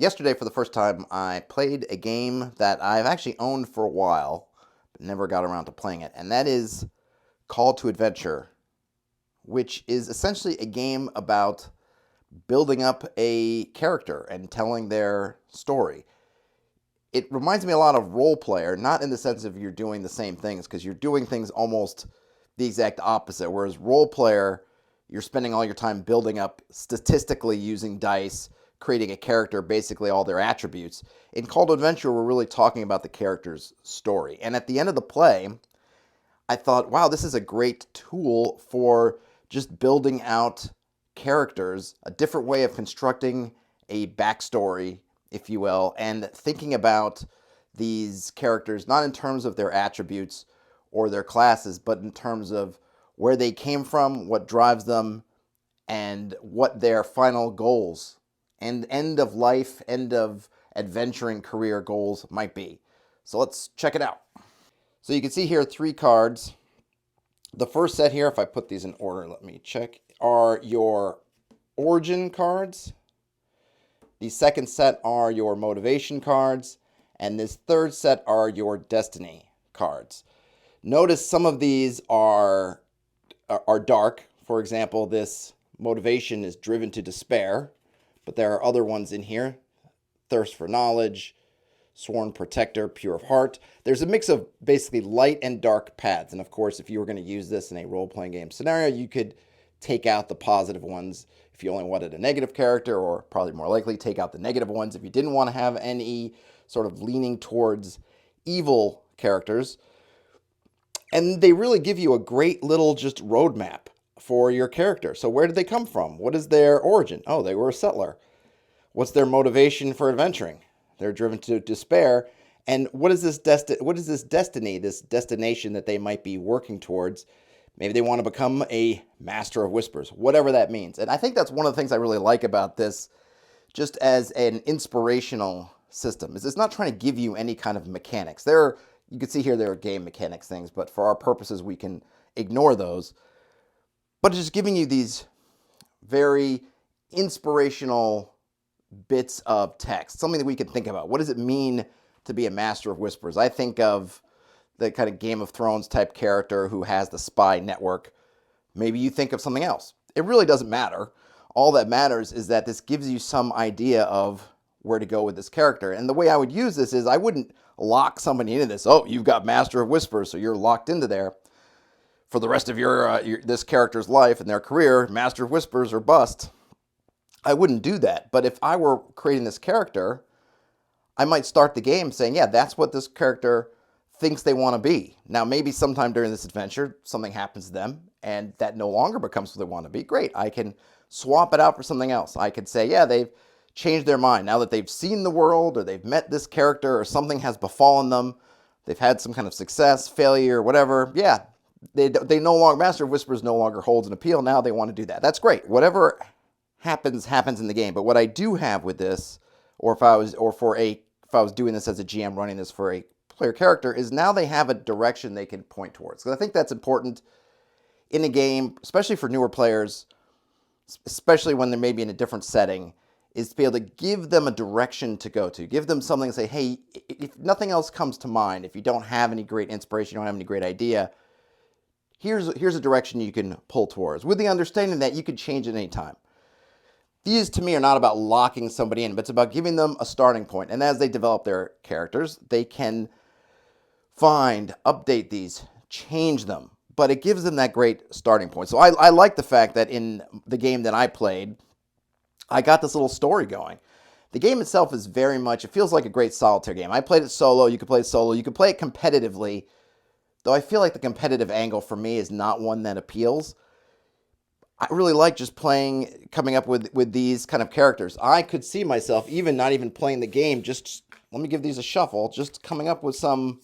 Yesterday, for the first time, I played a game that I've actually owned for a while, but never got around to playing it, and that is Call to Adventure, which is essentially a game about building up a character and telling their story. It reminds me a lot of Role Player, not in the sense of you're doing the same things, because you're doing things almost the exact opposite, whereas Role Player, you're spending all your time building up statistically using dice, creating a character, basically all their attributes. In Call to Adventure, we're really talking about the character's story. And at the end of the play, I thought, wow, this is a great tool for just building out characters, a different way of constructing a backstory, if you will, and thinking about these characters not in terms of their attributes or their classes, but in terms of where they came from, what drives them, and what their final goals and end of life, end of adventuring career goals might be. So let's check it out. So you can see here 3 cards. The first set here, if I put these in order, let me check, are your Origen cards. The second set are your motivation cards. And this third set are your destiny cards. Notice some of these are dark. For example, this motivation is driven to despair, but there are other ones in here. Thirst for knowledge, sworn protector, pure of heart. There's a mix of basically light and dark paths. And of course, if you were going to use this in a role-playing game scenario, you could take out the positive ones if you only wanted a negative character, or probably more likely take out the negative ones if you didn't want to have any sort of leaning towards evil characters. And they really give you a great little just roadmap for your character. So where did they come from? What is their origin? Oh, they were a settler. What's their motivation for adventuring? They're driven to despair. And what is this destiny, this destination that they might be working towards? Maybe they want to become a master of whispers, whatever that means. And I think that's one of the things I really like about this, just as an inspirational system, is it's not trying to give you any kind of mechanics. You can see here there are game mechanics things, but for our purposes, we can ignore those. But it's just giving you these very inspirational bits of text, something that we can think about. What does it mean to be a master of whispers? I think of the kind of Game of Thrones type character who has the spy network. Maybe you think of something else. It really doesn't matter. All that matters is that this gives you some idea of where to go with this character. And the way I would use this is I wouldn't lock somebody into this. Oh, you've got Master of Whispers, so you're locked into there for the rest of this character's life and their career, Master of Whispers or bust. I wouldn't do that. But if I were creating this character, I might start the game saying, yeah, that's what this character thinks they want to be. Now, maybe sometime during this adventure, something happens to them, and that no longer becomes what they want to be. Great. I can swap it out for something else. I could say, yeah, they've changed their mind. Now that they've seen the world, or they've met this character, or something has befallen them, they've had some kind of success, failure, whatever. Yeah, they no longer, Master of Whispers no longer holds an appeal. Now they want to do that. That's great. Whatever happens in the game. But what I do have with this, if I was doing this as a GM running this for a player character, is now they have a direction they can point towards. Because I think that's important in a game, especially for newer players, especially when they're maybe in a different setting, is to be able to give them a direction to go to. Give them something to say, hey, if nothing else comes to mind, if you don't have any great inspiration, you don't have any great idea, here's a direction you can pull towards, with the understanding that you could change at any time. These, to me, are not about locking somebody in, but it's about giving them a starting point. And as they develop their characters, they can update these, change them. But it gives them that great starting point. So I like the fact that in the game that I played, I got this little story going. The game itself is very much, it feels like a great solitaire game. I played it solo. You could play it solo. You could play it competitively, though I feel like the competitive angle for me is not one that appeals. I really like just coming up with these kind of characters. I could see myself not even playing the game, just let me give these a shuffle, just coming up with some,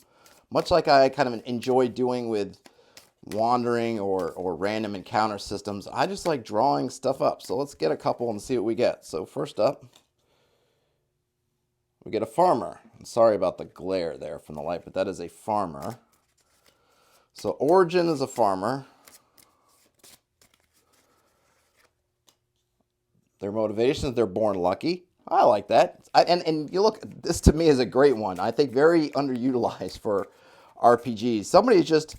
much like I kind of enjoy doing with wandering or random encounter systems. I just like drawing stuff up. So let's get a couple and see what we get. So first up, we get a farmer. I'm sorry about the glare there from the light, but that is a farmer. So Origen is a farmer. Their motivation is they're born lucky. I like that. And you look, this to me is a great one. I think very underutilized for RPGs. Somebody's just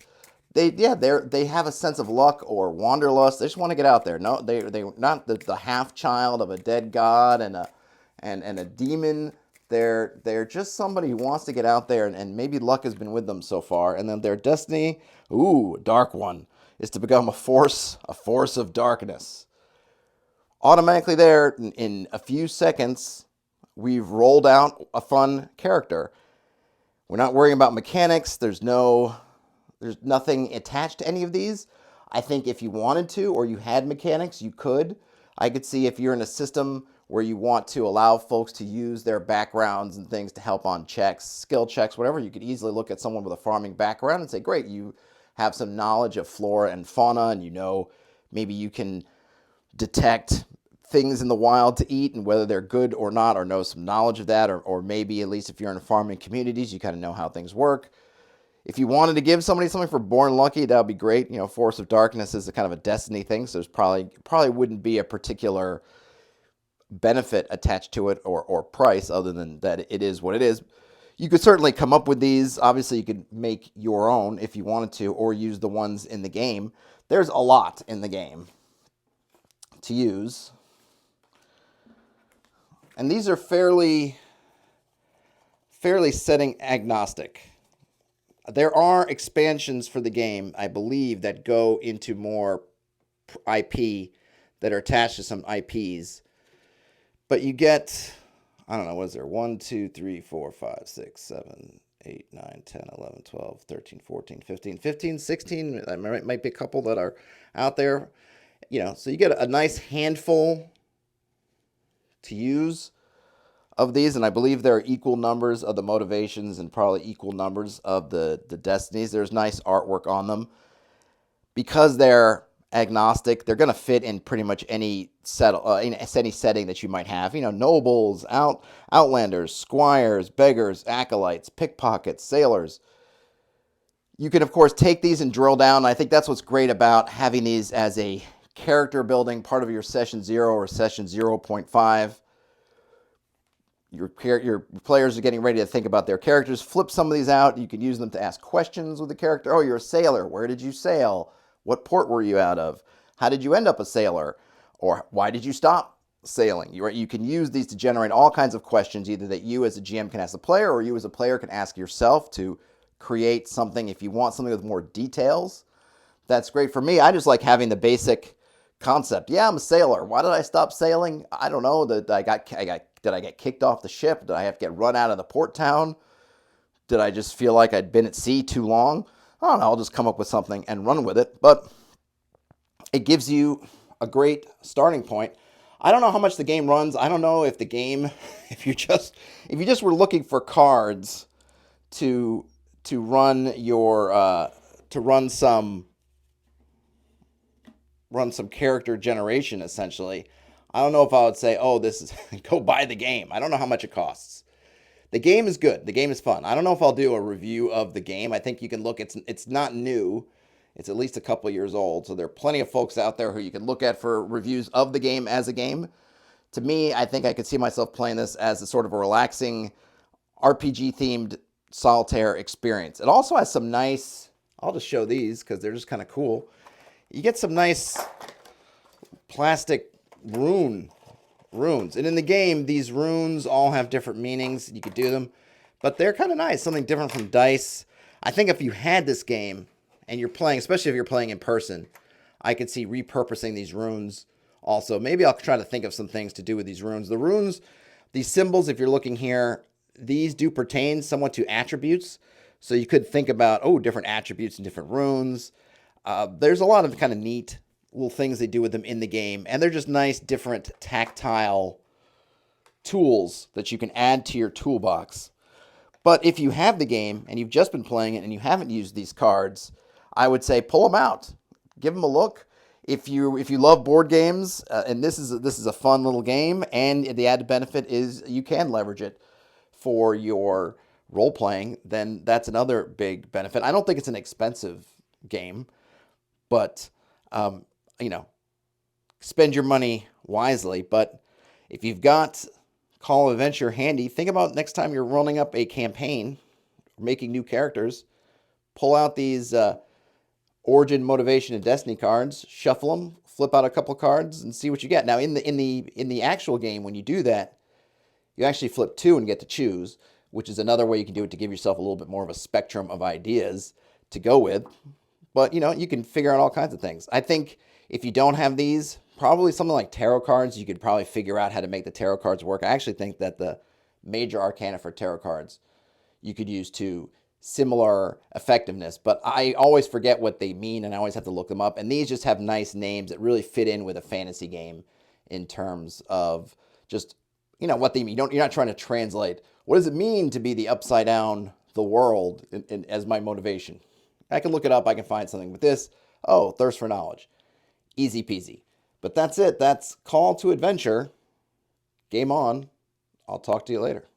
they have a sense of luck or wanderlust. They just want to get out there. No, they're not the half child of a dead god and a demon. They're just somebody who wants to get out there, and maybe luck has been with them so far. And then their destiny, dark one, is to become a force of darkness. Automatically there, in a few seconds, we've rolled out a fun character. We're not worrying about mechanics. There's nothing attached to any of these. I think if you wanted to, or you had mechanics, you could. I could see if you're in a system where you want to allow folks to use their backgrounds and things to help on checks, skill checks, whatever, you could easily look at someone with a farming background and say, great, you have some knowledge of flora and fauna, and maybe you can detect things in the wild to eat and whether they're good or not, or know some knowledge of that, or maybe at least if you're in farming communities, you kind of know how things work. If you wanted to give somebody something for Born Lucky, that would be great. Force of Darkness is a kind of a destiny thing, so there's probably wouldn't be a particular benefit attached to it or price other than that it is what it is. You could certainly come up with these. Obviously, you could make your own if you wanted to, or use the ones in the game. There's a lot in the game to use. And these are fairly setting agnostic. There are expansions for the game, I believe, that go into more IP that are attached to some IPs. But you get, I don't know, what is there? 1, 2, 3, 4, 5, 6, 7, 8, 9, 10, 11, 12, 13, 14, 15, 16. There might be a couple that are out there. So you get a nice handful to use of these, and I believe there are equal numbers of the motivations and probably equal numbers of the destinies. There's nice artwork on them. Because they're agnostic, they're going to fit in pretty much any setting that you might have. Nobles, outlanders, squires, beggars, acolytes, pickpockets, sailors. You can, of course, take these and drill down. I think that's what's great about having these as a character building part of your session 0 or session 0.5. Your players are getting ready to think about their characters. Flip some of these out. You can use them to ask questions with the character. Oh, you're a sailor. Where did you sail? What port were you out of? How did you end up a sailor? Or why did you stop sailing? You can use these to generate all kinds of questions, either that you as a GM can ask the player, or you as a player can ask yourself to create something. If you want something with more details, that's great. For me, I just like having the basic concept. Yeah, I'm a sailor. Why did I stop sailing? I don't know. Did I get kicked off the ship? Did I have to get run out of the port town? Did I just feel like I'd been at sea too long? I don't know. I'll just come up with something and run with it. But it gives you a great starting point. I don't know how much the game runs. I don't know if the game, if you just were looking for cards to run your run some character generation, essentially. I don't know if I would say, this is go buy the game. I don't know how much it costs. The game is good. The game is fun. I don't know if I'll do a review of the game. I think you can look. It's not new. It's at least a couple years old. So there are plenty of folks out there who you can look at for reviews of the game as a game. To me, I think I could see myself playing this as a sort of a relaxing RPG-themed solitaire experience. It also has some nice, I'll just show these because they're just kind of cool. You get some nice plastic runes. And in the game, these runes all have different meanings. You could do them, but they're kind of nice. Something different from dice. I think if you had this game and you're playing, especially if you're playing in person, I could see repurposing these runes also. Maybe I'll try to think of some things to do with these runes. The runes, these symbols, if you're looking here, these do pertain somewhat to attributes. So you could think about, different attributes and different runes. There's a lot of kind of neat little things they do with them in the game, and they're just nice, different tactile tools that you can add to your toolbox. But if you have the game and you've just been playing it and you haven't used these cards, I would say pull them out, give them a look. If you love board games, and this is a fun little game, and the added benefit is you can leverage it for your role playing, then that's another big benefit. I don't think it's an expensive game, but spend your money wisely. But if you've got Call of Adventure handy. Think about next time you're running up a campaign, making new characters. Pull out these Origin, Motivation, and Destiny cards, shuffle them, flip out a couple cards, and see what you get. Now, in the actual game, when you do that, you actually flip two and get to choose, which is another way you can do it to give yourself a little bit more of a spectrum of ideas to go with. But you can figure out all kinds of things. I think if you don't have these, probably something like tarot cards, you could probably figure out how to make the tarot cards work. I actually think that the major arcana for tarot cards you could use to similar effectiveness, but I always forget what they mean and I always have to look them up. And these just have nice names that really fit in with a fantasy game in terms of just what they mean. You're not trying to translate what does it mean to be the upside down the world as my motivation. I can look it up. I can find something with this. Oh, thirst for knowledge. Easy peasy. But that's it. That's Call to Adventure. Game on. I'll talk to you later.